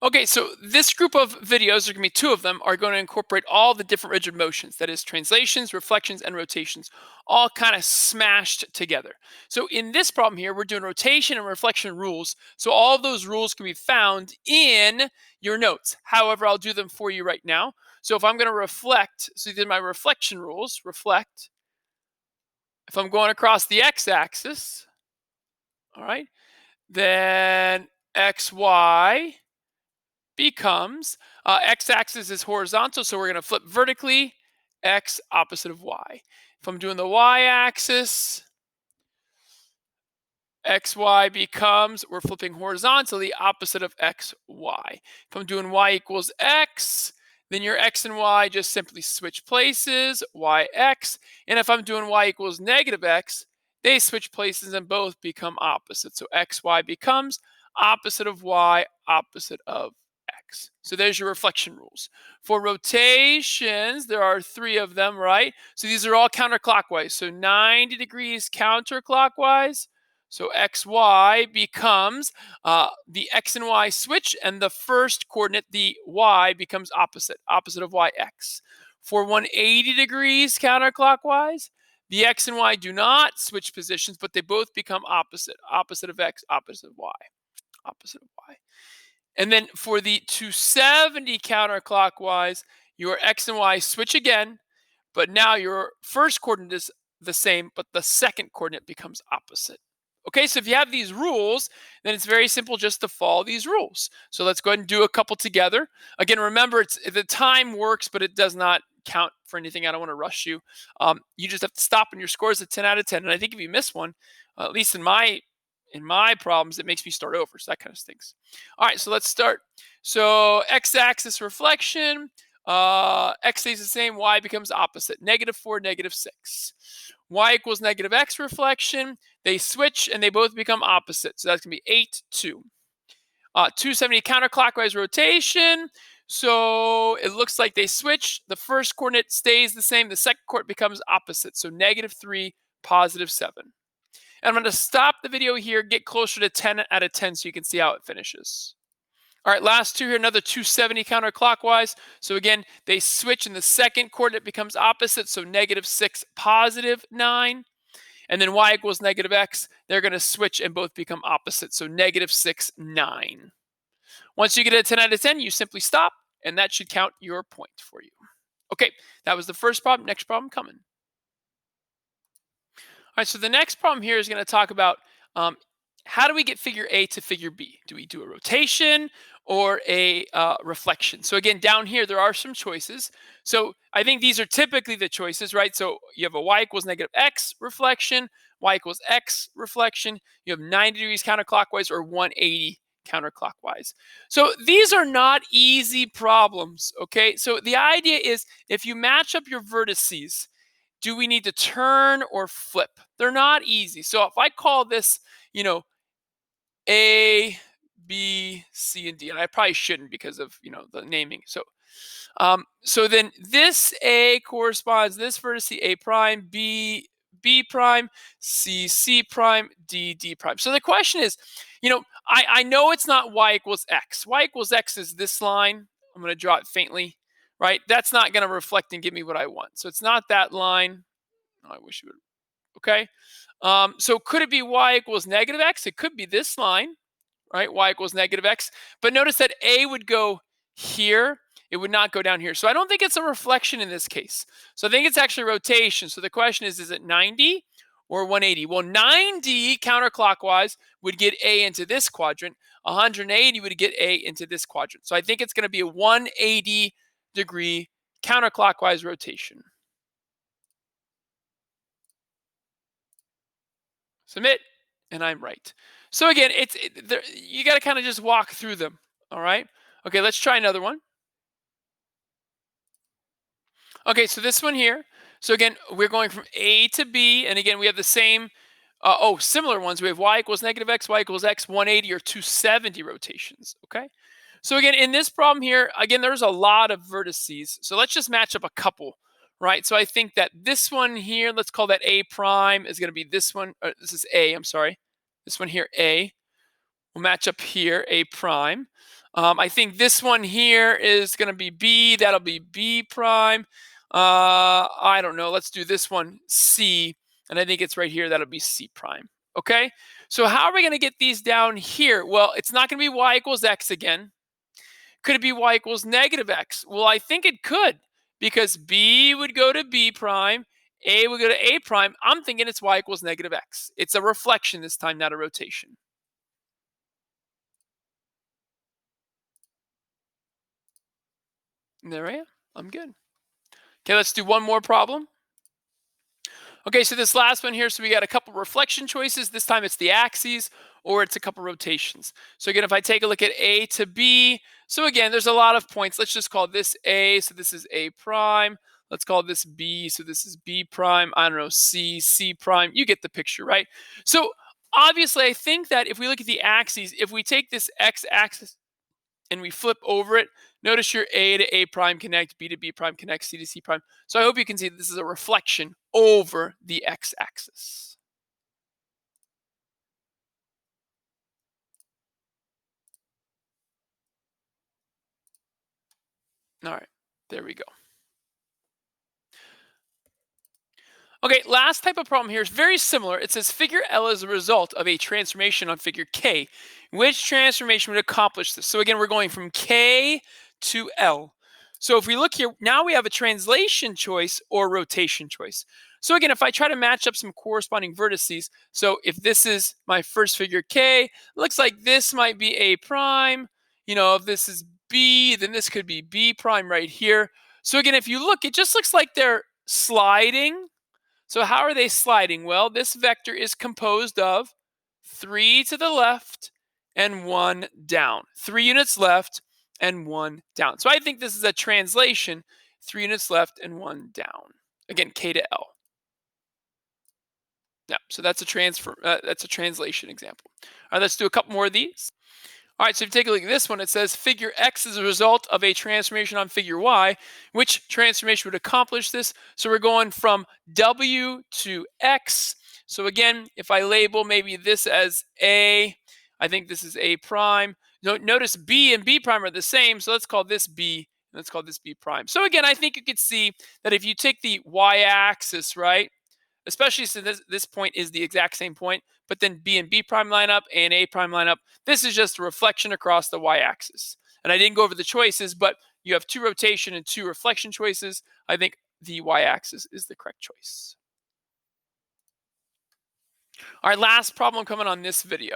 Okay, so this group of videos, there are going to be two of them, are going to incorporate all the different rigid motions. That is, translations, reflections, and rotations, all kind of smashed together. So in this problem here, we're doing rotation and reflection rules. So all of those rules can be found in your notes. However, I'll do them for you right now. So if I'm going to reflect, so these are my reflection rules, reflect. If I'm going across the x-axis, all right, then xy becomes x-axis is horizontal, so we're going to flip vertically, x opposite of y. If I'm doing the y-axis, xy becomes, we're flipping horizontally, opposite of xy. If I'm doing y equals x, then your x and y just simply switch places, yx. And if I'm doing y equals negative x, they switch places and both become opposite. So xy becomes opposite of y, opposite of x. So there's your reflection rules. For rotations, there are three of them, right? So these are all counterclockwise. So 90 degrees counterclockwise. So xy becomes the x and y switch, and the first coordinate, the y, becomes opposite of yx. For 180 degrees counterclockwise, the x and y do not switch positions, but they both become opposite of x, opposite of y, opposite of y. And then for the 270 counterclockwise, your x and y switch again, but now your first coordinate is the same, but the second coordinate becomes opposite. Okay, so if you have these rules, then it's very simple just to follow these rules. So let's go ahead and do a couple together. Again, remember, it's the time works, but it does not count for anything. I don't want to rush you. You just have to stop, and your score is a 10 out of 10. And I think if you miss one, at least in my problems, it makes me start over. So that kind of stinks. All right, so let's start. So x-axis reflection. X stays the same, y becomes opposite. -4, -6. Y equals negative x reflection. They switch and they both become opposite. So that's going to be 8, 2. 270 counterclockwise rotation. So it looks like they switch. The first coordinate stays the same. The second coordinate becomes opposite. So -3, +7. And I'm going to stop the video here, get closer to 10 out of 10 so you can see how it finishes. All right, last two here, another 270 counterclockwise. So again, they switch and the second coordinate becomes opposite. So -6, +9. And then y equals negative x, they're going to switch and both become opposite. So -6, 9. Once you get a 10 out of 10, you simply stop, and that should count your point for you. Okay, that was the first problem. Next problem coming. All right, so the next problem here is going to talk about how do we get figure A to figure B? Do we do a rotation or a reflection? So again, down here, there are some choices. So I think these are typically the choices, right? So you have a y equals negative x reflection, y equals x reflection. You have 90 degrees counterclockwise or 180 counterclockwise. So these are not easy problems, okay? So the idea is if you match up your vertices, do we need to turn or flip? They're not easy. So if I call this, A, B, C, and D, and I probably shouldn't because of the naming. So then this A corresponds this vertex A prime, B B prime, C prime, D prime. So the question is, I know it's not y equals x. Y equals x is this line. I'm going to draw it faintly, right? That's not going to reflect and give me what I want. So it's not that line. Oh, I wish it would. Okay. So could it be y equals negative x? It could be this line, right? Y equals negative x. But notice that A would go here. It would not go down here. So I don't think it's a reflection in this case. So I think it's actually rotation. So the question is it 90 or 180? Well, 90 counterclockwise would get A into this quadrant. 180 would get A into this quadrant. So I think it's going to be a 180 degree counterclockwise rotation. Submit, and I'm right. So again, you got to kind of just walk through them. All right. Okay, let's try another one. Okay, so this one here. So again, we're going from A to B, and again, we have the same, similar ones. We have y equals negative x, y equals x, 180 or 270 rotations. Okay. So again, in this problem here, again, there's a lot of vertices. So let's just match up a couple, right? So I think that this one here, let's call that A prime, is going to be this one. This is A, I'm sorry. This one here, A. We'll match up here, A prime. I think this one here is going to be B. That'll be B prime. I don't know. Let's do this one, C. And I think it's right here. That'll be C prime. Okay. So how are we going to get these down here? Well, it's not going to be y equals x again. Could it be y equals negative x? Well, I think it could, because B would go to B prime, A would go to A prime. I'm thinking it's y equals negative x. It's a reflection this time, not a rotation. And there I am. I'm good. Okay, let's do one more problem. Okay, so this last one here, so we got a couple reflection choices. This time it's the axes, or it's a couple rotations. So again, if I take a look at A to B, so again, there's a lot of points. Let's just call this A, so this is A prime. Let's call this B, so this is B prime. I don't know, C, C prime. You get the picture, right? So obviously, I think that if we look at the axes, if we take this x-axis and we flip over it, notice your A to A prime connect, B to B prime connect, C to C prime. So I hope you can see that this is a reflection over the x-axis. All right, there we go. Okay, last type of problem here is very similar. It says figure L is a result of a transformation on figure K. Which transformation would accomplish this? So again, we're going from K to L. So if we look here, now we have a translation choice or rotation choice. So again, if I try to match up some corresponding vertices, so if this is my first figure K, it looks like this might be A prime. You know, if this is B, then this could be B prime right here. So again, if you look, it just looks like they're sliding. So how are they sliding? Well, this vector is composed of 3 to the left and 1 down. 3 units left and 1 down. So I think this is a translation, 3 units left and 1 down. Again, K to L. Yeah, so that's a translation example. All right, let's do a couple more of these. All right, so if you take a look at this one, it says figure X is a result of a transformation on figure Y. Which transformation would accomplish this? So we're going from W to X. So again, if I label maybe this as A, I think this is A prime. Notice B and B prime are the same, so let's call this B, and let's call this B prime. So again, I think you could see that if you take the Y-axis, right, especially since this point is the exact same point, but then B and B prime line up, A and A prime line up. This is just a reflection across the y-axis. And I didn't go over the choices, but you have 2 rotation and 2 reflection choices. I think the y-axis is the correct choice. All right, last problem coming on this video.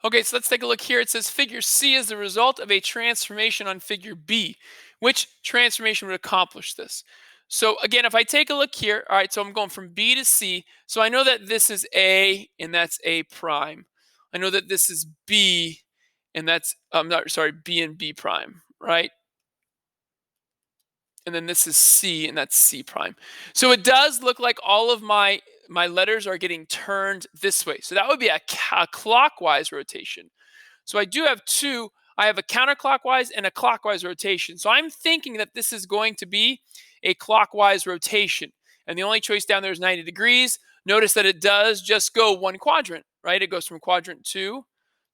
Okay, so let's take a look here. It says figure C is the result of a transformation on figure B. Which transformation would accomplish this? So again, if I take a look here, all right, so I'm going from B to C. So I know that this is A and that's A prime. I know that this is B and that's, B and B prime, right? And then this is C and that's C prime. So it does look like all of my letters are getting turned this way. So that would be a clockwise rotation. So I do have 2. I have a counterclockwise and a clockwise rotation. So I'm thinking that this is going to be a clockwise rotation. And the only choice down there is 90 degrees. Notice that it does just go one quadrant, right? It goes from quadrant 2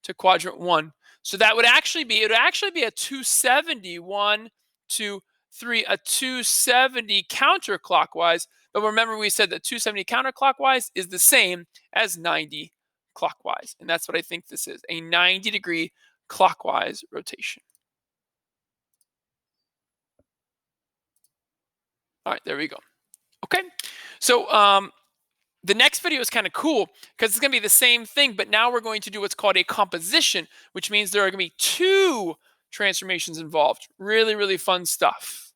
to quadrant 1. So that would actually be, it would actually be a 270, 1, 2, 3, a 270 counterclockwise. But remember, we said that 270 counterclockwise is the same as 90 clockwise. And that's what I think this is, a 90-degree clockwise rotation. All right, there we go. Okay, so the next video is kind of cool because it's going to be the same thing, but now we're going to do what's called a composition, which means there are going to be 2 transformations involved. Really, really fun stuff.